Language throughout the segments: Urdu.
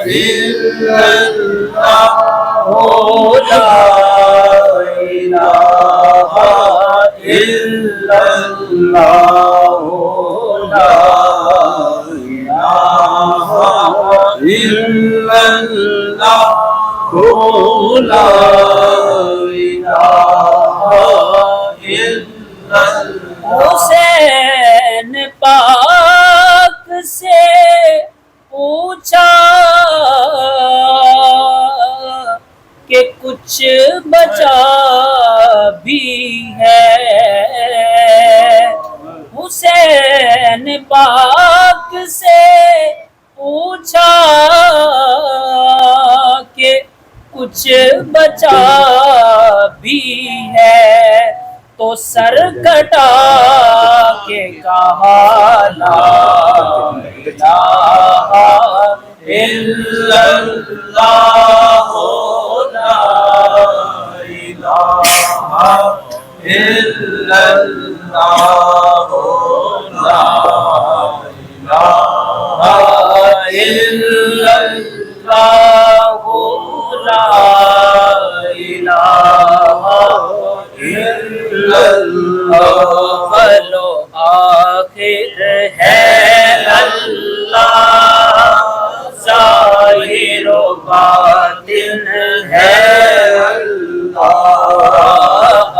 إلا الله لا إله إلا الله لا إله إلا الله لا إله إلا الله حسین پاک سے پوچھا کہ کچھ بچا بھی ہے، حسین پاک سے پوچھا کہ کچھ بچا بھی ہے، تو سر کٹا کے کہا لا الہ إلا الله لا إله إلا الله لا إله إلا الله لا إله إلا الله اول و آخر ہے اللہ، ظاہر و باطن ہے اللہ،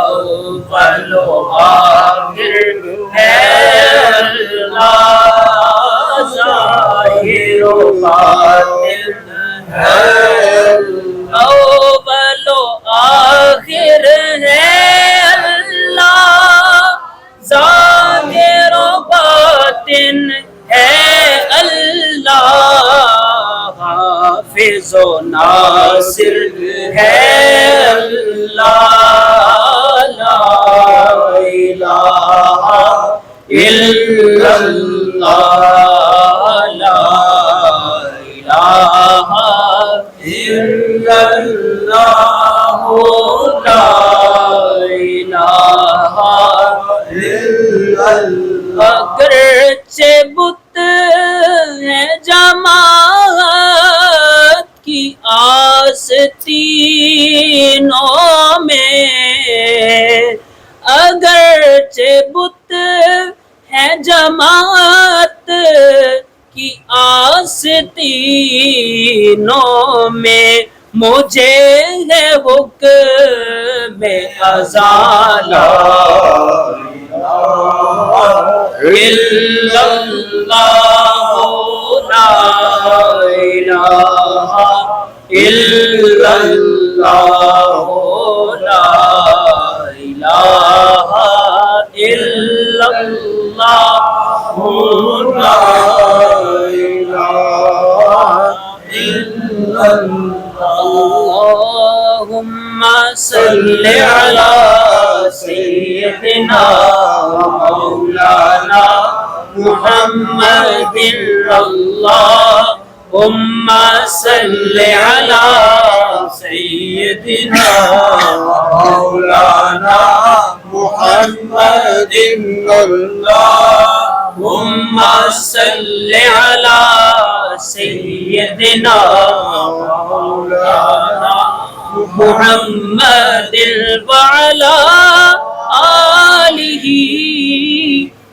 اول و آخر ہے اللہ، ظاہر و باطن ہے اللہ، اول و آخر ہے اللہ، ظاہر و باطن ہے اللہ، حافظ و ناصر ہے اللہ، لا الہ الا اللہ، لا الہ إلا الله لا الہ إلا الله اگرچہ بت ہے جماعت کی آستینوں میں، اگرچہ بت ہے جماعت کی آستینوں میں، مجھے ہے حکم اذان لا إلا الله لا إله إلا الله لا إله إلا الله لا إله إلا الله اللهم صل على سيدنا مولانا محمد اللهم صل على سيدنا مولانا محمد اللهم صل على سيدنا مولانا محمد وعلى آله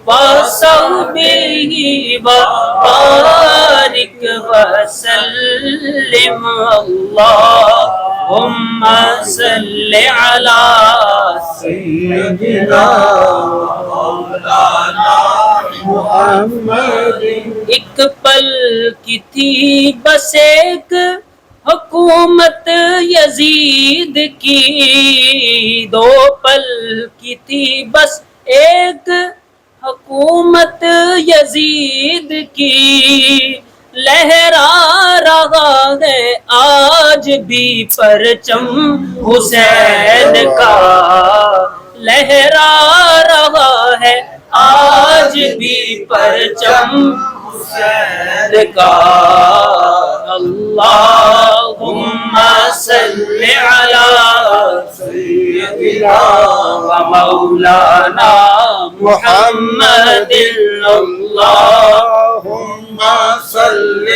وصحبه وبارك وسلم اللهم صل على سيدنا مولانا محمد ایک پل کی تھی بس ایک حکومت یزید کی، دو پل کی تھی بس ایک حکومت یزید کی، لہرا رہا ہے آج بھی پرچم حسین کا، لہرا رہا ہے آج بھی پرچم حسین کا، اللہم صل علی سیدنا و مولانا محمد اللهم صل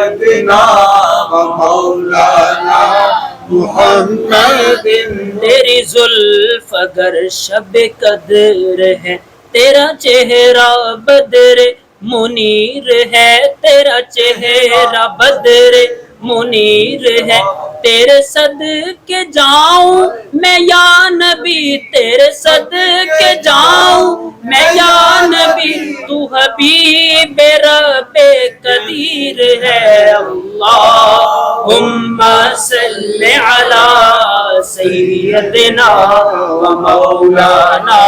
سيدنا ومولانا محمد تیری زلف اگر شب قدر ہے، تیرا چہرہ بدر منیر ہے، تیرا چہرہ بدر منیر ہے، تیرے صدقے جاؤں میں یا نبی، تیرے صدقے جاؤں میں یا نبی، تو حبیب رب قدیر ہے۔ اللہم صلی علی سیدنا و مولانا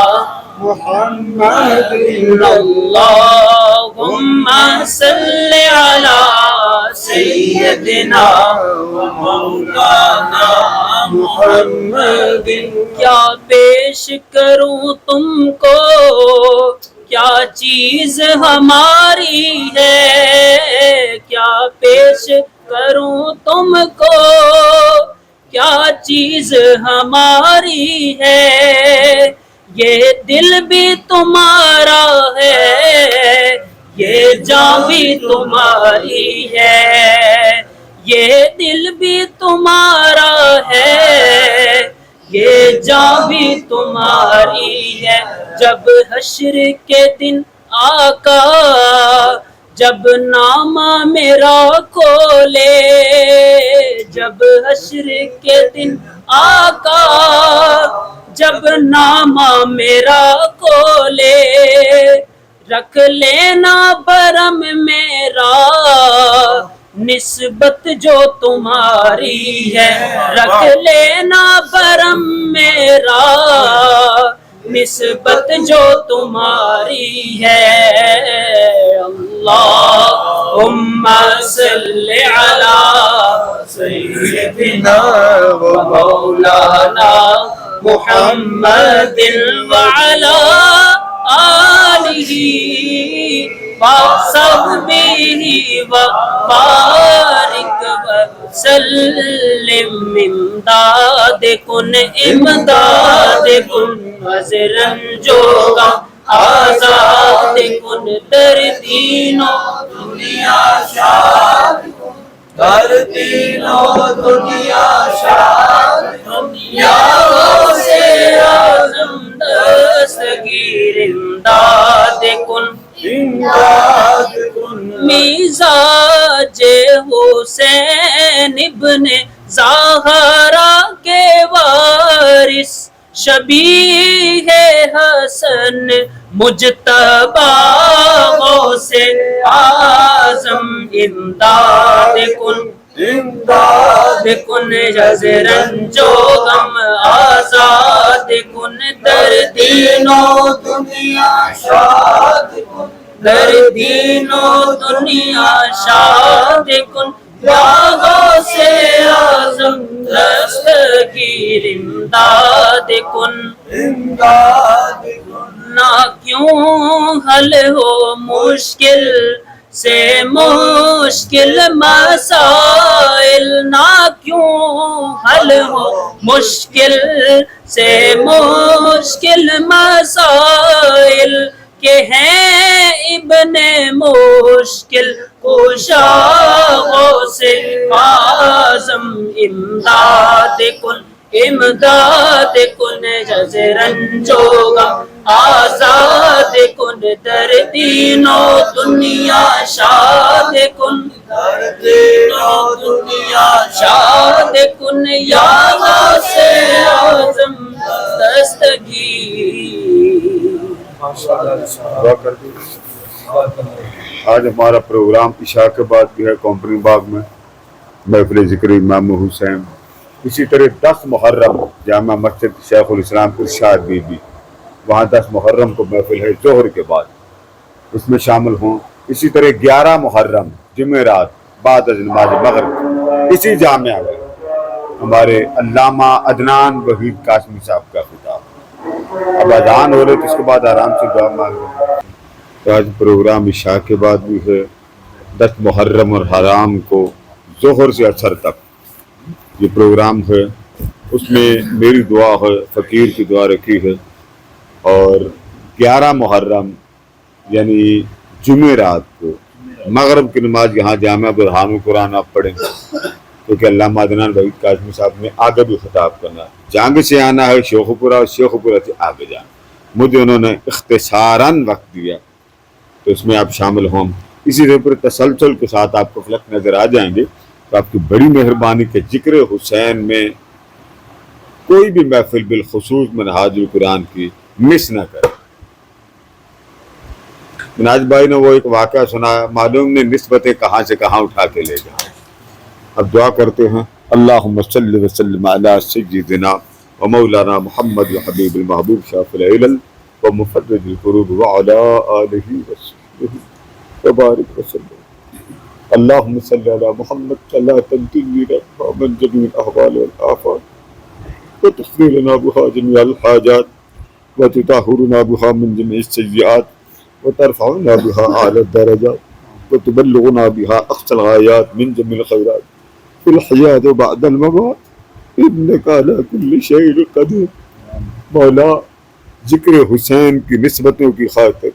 محمد اللہم صلی علی سیدنا و مولانا محمد کیا پیش کروں تم کو، کیا چیز ہماری ہے، کیا پیش کروں تم کو، کیا چیز ہماری ہے، یہ دل بھی تمہارا ہے، یہ جان بھی تمہاری ہے، یہ دل بھی تمہارا ہے، یہ جان بھی تمہاری ہے۔ جب حشر کے دن آقا جب نامہ میرا کھولے، جب حشر کے دن آقا جب نامہ میرا کھولے، رکھ لینا برم میرا نسبت جو تمہاری ہے، رکھ لینا برم میرا نسبت جو تمہاری ہے۔ اللہم صلی علی سیدنا و مولانا محمد وعلی آلہ وصحبہ وبارک وسلم۔ امداد کن امداد کن حضرن جوگا آزاد کن، در دین و دنیا شاد در دین و دنیا شاد یا غوث اعظم دستگیر امداد کن، امداد کن مزاج حسین ابن زہرا کے وارث، شبیہ حسن مجتبی غوث اعظم امداد کن، امداد کن حضرن جو غم آزاد کن، در دین و دنیا شاد کن در دین و دنیا شاد کن، یا غوث اعظم دستگیر امداد کن۔ امداد کن نہ کیوں حل ہو مشکل سے مشکل مسائل، نہ کیوں حل ہو مشکل سے مشکل مسائل، کہ ہیں ابن مشکل کشا غوث اعظم امداد کن، امداد کن حضرن جوگا آزاد کن، در دین و دنیا شاد کن، در دین و دنیا شاد کن یا غوث اعظم دستگیر۔ دعا کر دیں۔ آج ہمارا پروگرام عشاء کے بعد بھی ہے کمپنی باغ میں محفل ذکر امام حسین، اسی طرح 10 محرم جامع مسجد شیخ الاسلام ارشاد بی بی، وہاں 10 محرم کو محفل ہے ظہر کے بعد، اس میں شامل ہوں۔ اسی طرح 11 محرم جمعرات بعد از نماز مغرب اسی جامعہ میں ہمارے علامہ عدنان وحید قاسمی صاحب کا خطاب۔ اب اذان ہو رہے تو اس کے بعد آرام سے دعا مانگیں۔ تو آج پروگرام عشاء کے بعد بھی ہے 10 محرم اور حرام کو ظہر سے عصر تک یہ پروگرام ہے، اس میں میری دعا ہے، فقیر کی دعا رکھی ہے، اور 11 محرم یعنی جمعرات کو مغرب کی نماز یہاں جامعہ برہان القرآن آپ پڑھیں، کیونکہ علامہ عدنان وحید کاظمی صاحب نے آگے بھی خطاب کرنا ہے، جنگ سے آنا ہے شیخ پورہ اور شیخ پورہ سے آگے جانا. مجھے انہوں نے اختصاراً وقت دیا تو اس میں آپ شامل ہوں. اسی طرح پر تسلسل کے ساتھ آپ کو فلک نظر آ جائیں گے. تو آپ کی بڑی مہربانی کہ ذکر حسین میں کوئی بھی محفل بالخصوص منہاج القرآن کی مس نہ کرے. مناج بھائی نے وہ ایک واقعہ سنایا، معلوم نے نسبتیں کہاں سے کہاں اٹھا کے لے جائیں. اب دعا کرتے ہیں اللہم صلی وسلم علی سیدنا و مولانا محمد و حبیب المحبوب شافی العلل و مفرج القروب وعلی آلہ وصحبہ وبارک وسلم. اللہم صلی علی محمد لا تنتظی ربا من جميع الاحوال والآفات وتقضي لنا بها جميع الحاجات وتطهرنا بها من جميع السيئات وترفعنا بها أعلى الدرجات وتبلغنا بها أقصى الغايات من جميع الخيرات في الحياة وبعد الممات إنك على كل شيء قدير. مولا ذکر حسین کی نسبتوں کی خاطر،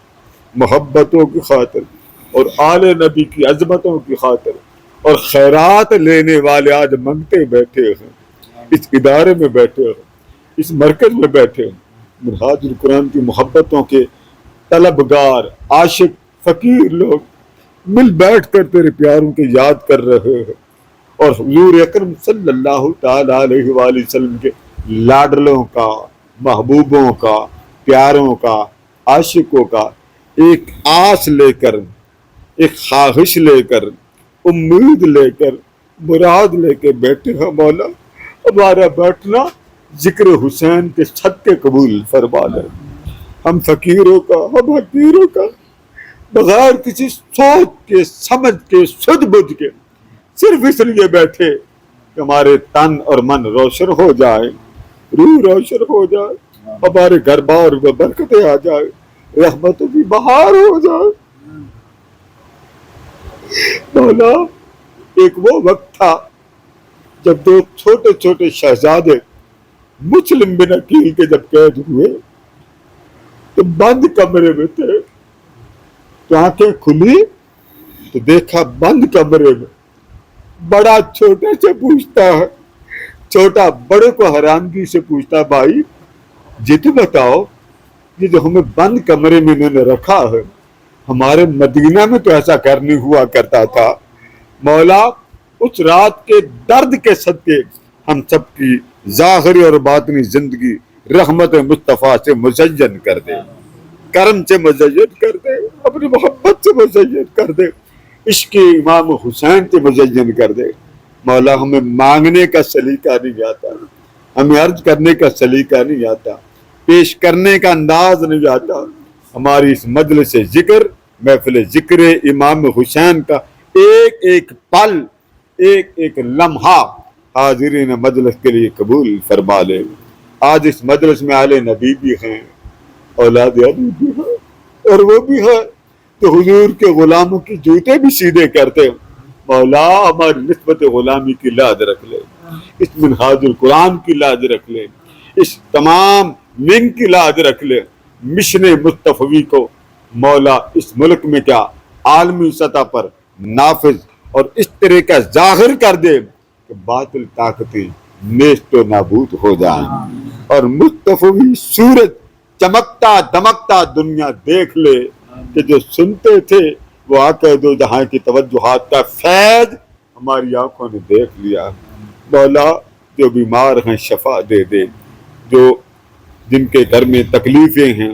محبتوں کی خاطر اور آل نبی کی عظمتوں کی خاطر اور خیرات لینے والے آج منگتے بیٹھے ہیں، اس ادارے میں بیٹھے ہیں، اس مرکز میں بیٹھے ہیں، منہاج القرآن کی محبتوں کے طلبگار عاشق فقیر لوگ مل بیٹھ کر تیرے پیاروں کے یاد کر رہے ہیں اور حضور اکرم صلی اللہ تعالی علیہ وآلہ وسلم کے لاڈلوں کا، محبوبوں کا، پیاروں کا، عاشقوں کا ایک آس لے کر، ایک خواہش لے کر، امید لے کر، مراد لے کے بیٹھے ہیں. مولا ہمارا بیٹھنا ذکر حسین کے صدقے قبول فرما لے. ہم فقیروں کا، ہم حقیروں کا بغیر کسی سوچ کے، سمجھ کے، سدھ بجھ کے صرف اس لیے بیٹھے کہ ہمارے تن اور من روشن ہو جائے، روح روشن ہو جائے، ہمارے گھر بار میں برکتیں آ جائے، رحمتوں کی بہار ہو جائے. مولا ایک وہ وقت تھا جب دو چھوٹے چھوٹے شہزادے مسلم بن عقیل کے جب قید ہوئے تو بند کمرے میں تھے، تو آنکھیں کھلی تو دیکھا بند کمرے میں بڑا چھوٹے سے پوچھتا ہے، چھوٹا بڑے کو حیرانگی سے پوچھتا ہے، بھائی یہ تو بتاؤ یہ جو ہمیں بند کمرے میں انہوں نے رکھا ہے، ہمارے مدینہ میں تو ایسا کرنے ہوا کرتا تھا. مولا اس رات کے درد کے صدقے ہم سب کی ظاہری اور باطنی زندگی رحمت مصطفیٰ سے مزین کر دے، کرم سے مزین کر دے، اپنی محبت سے مزین کر دے، عشق امام حسین سے مزین کر دے. مولا ہمیں مانگنے کا سلیقہ نہیں آتا، ہمیں عرض کرنے کا سلیقہ نہیں آتا، پیش کرنے کا انداز نہیں آتا. ہماری اس مجلس ذکر، محفل ذکر امام حسین کا ایک ایک پل، ایک ایک لمحہ حاضرین مجلس کے لیے قبول فرما لے. آج اس مجلس میں آل نبی بھی ہیں، اولاد علی بھی ہیں، اور وہ بھی ہے تو حضور کے غلاموں کی جوتے بھی سیدھے کرتے. مولا ہماری نسبت غلامی کی لاج رکھ لے، اس منہاج القرآن کی لاج رکھ لے، اس تمام ونگ کی لاج رکھ لے. مشن مصطفی کو مولا اس ملک میں کیا عالمی سطح پر نافذ اور اس طرح کا ظاہر کر دے کہ باطل طاقتیں نیست و نابود ہو جائیں اور مصطفی سورج چمکتا دمکتا دنیا دیکھ لے کہ جو سنتے تھے وہ آقا دو جہاں کی توجہات کا فیض ہماری آنکھوں نے دیکھ لیا. مولا جو بیمار ہیں شفا دے دے، جو جن کے گھر میں تکلیفیں ہیں،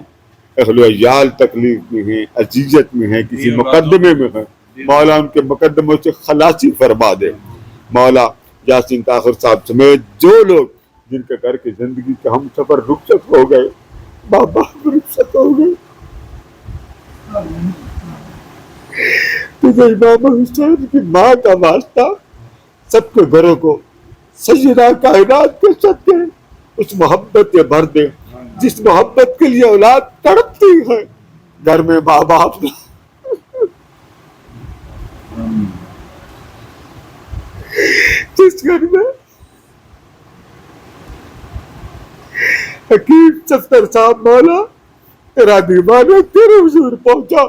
اہل و عیال تکلیف میں ہیں، عزیزت میں ہیں، کسی مقدمے میں ہیں، مولا ان کے مقدموں سے خلاصی فرما دے. مولا یاسین طاہر صاحب سمیت جو لوگ جن کے گھر کی زندگی کے ہم سفر رخصت ہو گئے، بابا رخصت ہو گئے، تجھے امام حسین کی ماں کا واسطہ سب کے گھروں کو سیدہ کائنات کے صدقے اس محبت سے بھر دے جس محبت کے لیے اولاد تڑپتی ہے. گھر میں ماں باپ جس گھر میں حکیم صفدر صاحب مولا تیرا دیوانہ تیرے حضور پہنچا،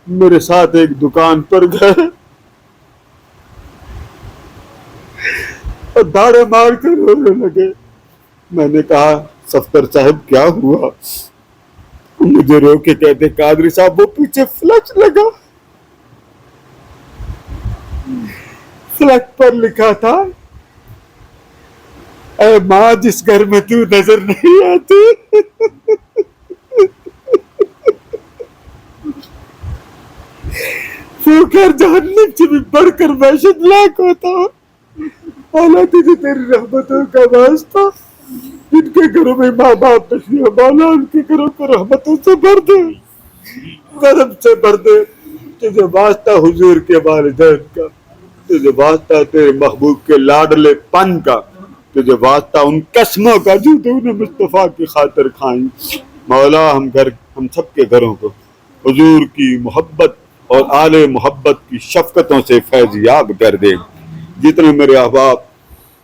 میرے ساتھ ایک دکان پر گئے اور داڑے مار کر رونے لگے. میں نے کہا صفدر صاحب کیا ہوا؟ مجھے رو کے کہتے قادری صاحب وہ پیچھے فلکس لگا، فلک پر لکھا تھا اے ماں جس گھر میں تو نظر نہیں آتی. وہ گھر جہنم سے بھی بڑھ کر وحشتناک ہوتا. مولا تجھے تیری رحمتوں کا واسطہ، جن کے گھروں میں ماں باپ نہیں ہے مولا ان کے گھروں کو رحمتوں سے بھر دے، کرم سے بھر دے. تجھے واسطہ حضور کے والدین کا، تجھے واسطہ تیرے محبوب کے لاڈلے پن کا، تجھے واسطہ ان قسموں کا جو تو نے مصطفیٰ کی خاطر کھائیں. مولا ہم سب کے گھروں کو حضور کی محبت اور آل محبت کی شفقتوں سے فیض یاب کر دے. جتنے میرے احباب،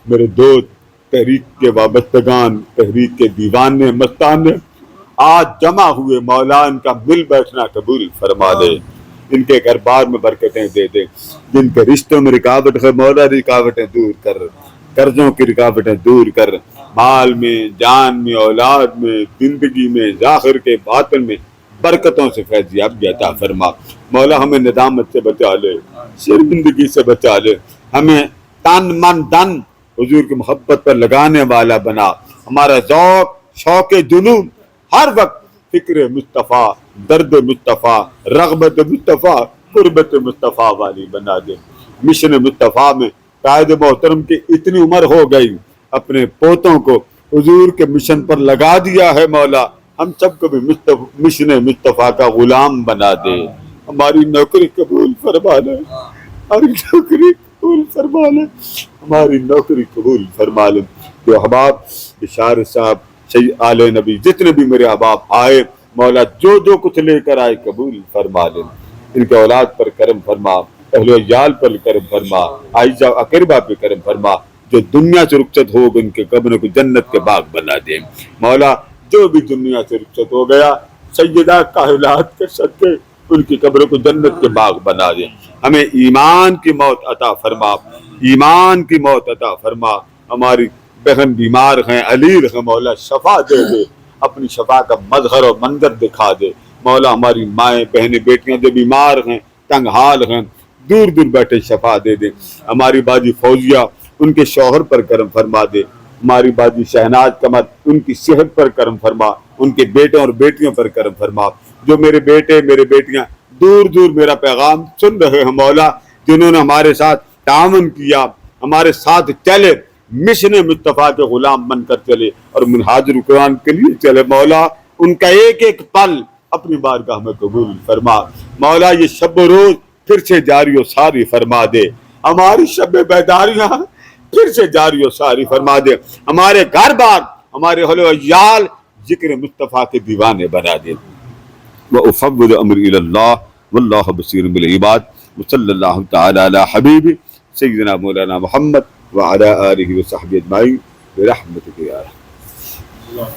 میرے دوست، تحریک کے وابستگان، تحریک کے دیوانے مستانے آج جمع ہوئے، مولا ان کا مل بیٹھنا قبول فرما دے، ان کے گھر بار میں برکتیں دے دے. جن کے رشتوں میں رکاوٹ ہے مولا رکاوٹیں دور کر، قرضوں کی رکاوٹیں دور کر، مال میں، جان میں، اولاد میں، زندگی میں، ظاہر کے باطن میں برکتوں سے فیضیابی عطا فرما. مولا ہمیں ندامت سے بچا لے، شرمندگی سے بچا لے، ہمیں تن من دن حضور کی محبت پر لگانے والا بنا. ہمارا ذوق، شوق، جنون ہر وقت فکر مصطفیٰ، درد مصطفیٰ، رغبت مصطفیٰ، قربت مصطفیٰ والی بنا دے. مشن مصطفیٰ میں قائد محترم کی اتنی عمر ہو گئی، اپنے پوتوں کو حضور کے مشن پر لگا دیا ہے. مولا ہم سب کو بھی مشن مصطفیٰ کا غلام بنا دے. ہماری نوکری قبول فرما لے، ہماری نوکری قبول فرما لے، ہماری نوکری قبول فرما لے. جو احباب بشار صاحب، سید آل نبی، جتنے بھی میرے احباب آئے مولا جو کچھ لے کر آئے قبول فرما لے. ان کے اولاد پر کرم فرما، اہل و عیال پر کرم فرما، عائشہ اقربا پہ کرم فرما. جو دنیا سے رخصت ہو ان کے قبروں کو جنت کے باغ بنا دے. مولا جو بھی دنیا سے رخصت ہو گیا سیدہ کائنات کے صدقے ان کی قبروں کو جنت کے باغ بنا دے. ہمیں ایمان کی موت عطا فرما، ایمان کی موت عطا فرما. ہماری بہن بیمار ہیں، علیر ہیں، مولا شفا دے دے، اپنی شفا کا مظہر اور منظر دکھا دے. مولا ہماری مائیں بہنیں بیٹیاں جو بیمار ہیں، تنگ حال ہیں، دور دور بیٹھے شفا دے دے. ہماری باجی فوزیہ ان کے شوہر پر کرم فرما دے. ہماری باجی شہناز قمر ان کی صحت پر کرم فرما، ان کے بیٹوں اور بیٹیوں پر کرم فرما. جو میرے بیٹے میرے بیٹیاں دور دور میرا پیغام سن رہے ہیں مولا، جنہوں نے ہمارے ساتھ تعاون کیا، ہمارے ساتھ چلے، مشن مصطفیٰ کے غلام بن کر چلے اور منہاج القرآن کے لیے چلے. مولا ان کا ایک ایک پل اپنی بارگاہ میں قبول فرما. مولا یہ شب و روز پھر سے جاری و ساری فرما دے. ہماری شب بیداریاں پھر سے جاری و ساری فرما دے. ہمارے گھر بار، ہمارے اہل و عیال ذکر مصطفیٰ کے دیوانے بنا دے. وَأُفَوِّضُ أَمْرِي إِلَى اللَّهِ وَاللَّهُ بَصِيرٌ بِالْعِبَادِ وصلی اللہ تعالی علی حبیب سیدنا مولانا محمد وعلی آلہ وصحبہ اجمعین برحمتک یا رحمت.